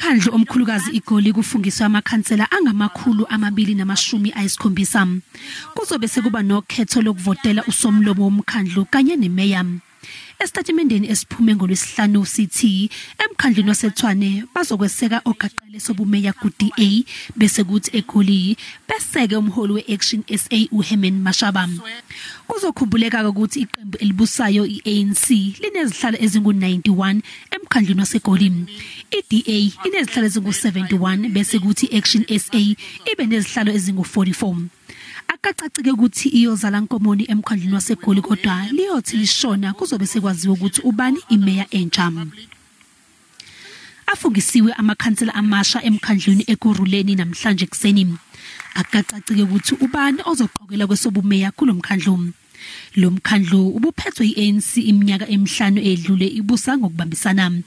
Umkhandlu omkhulukazi iGoli kufungiswa amakhansela angamakhulu 270. Kuzobe sekuba nokhetho lokuvotela usomlomo womkhandlu kanye nemeya. Esitatimendeni esiphume ngoLwesihlanu sithi emkhandlweni waseTshwane bazokweseka ogaqele sobumeya ku-DA bese kuthi eGoli beseke umholi we-Action SA uHerman Mashaba. Kuzokhumbuleka ukuthi iqembu elibusayo iANC linezihlalo ezingu-91 emkhandlweni waseGoli. iDA inezihlalo ezingu-71 bese kuthi iAction SA ibe nezihlalo ezingu-44. Akacacike ukuthi iyozala nkomoni emkhandlweni waseGoli kodwa liyothi lishona kuzobe sekwaziwa ukuthi ubani imeya entsha. Afungisiwe amakhansela amasha emkhandlweni Ekurhuleni namhlanje kuseni. Akacacike ukuthi ubani ozoqhokela kwesobumeya kulomkhandlu. Lo mkhandlu ubuphethwe iANC iminyaka emihlanu edlule ibusa ngokubambisana.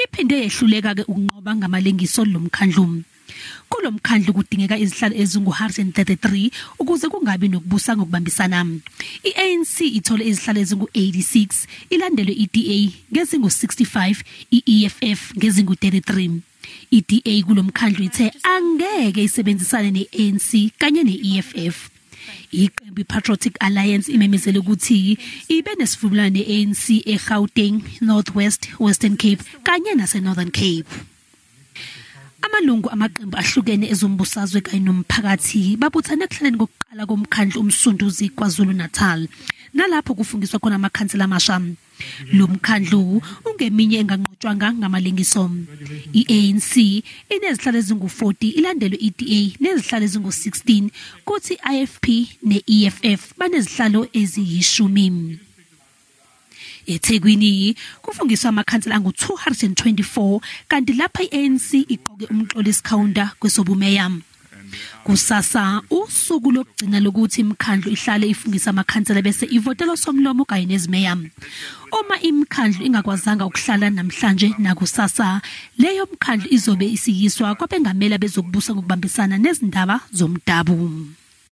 Iphinde yehluleka ke ukunqoba ngamalengiso lo mkhandlu. Kulo mkhandlu kudingeka izihlalo ezingu-133 ukuze kungabi nokubusa ngokubambisana. iANC ithole izihlalo ezingu-86, ilandelwe iDA ngezingu-65, iEFF ngezingu-33. iDA kulo mkhandlu ithe angeke isebenzisane neANC kanye neEFF. Iqembu Patriotic Alliance imemezele ukuthi ibe nesivumelwano neANC eGauteng, North West, Western Cape kanye naseNorthern Cape. Amalungu amaqembu ahlukene ezombusazwe kanye nomphakathi babuthana ekuhleleni kokuqala komkhandlu uMsunduzi kwaZulu Natal. Nalapho kufungiswa khona amakhansela amasha. Lo mkhandlu ungeminye enganqotshwanga ngamalengiso. iANC inezihlalo ezingu-40 ilandelwe iDA nezihlalo ezingu-16 kuthi IFP neEFF banezihlalo eziyi-10. eThekwini kufungiswa amakhansela angu-224 kanti lapha iANC iqoke umxolisi counter kwesobumeya. Kusasa usuku lokugcina lokuthi imikhandlu ihlale ifungisa amakhansela bese ivotela somlomo kanye nezimeya. Uma imikhandlu ingakwazanga ukuhlala namhlanje nakusasa, leyo mkhandlu izobe isiyiswa kwabengamela bezokubusa ngokubambisana nezindaba zomdabu.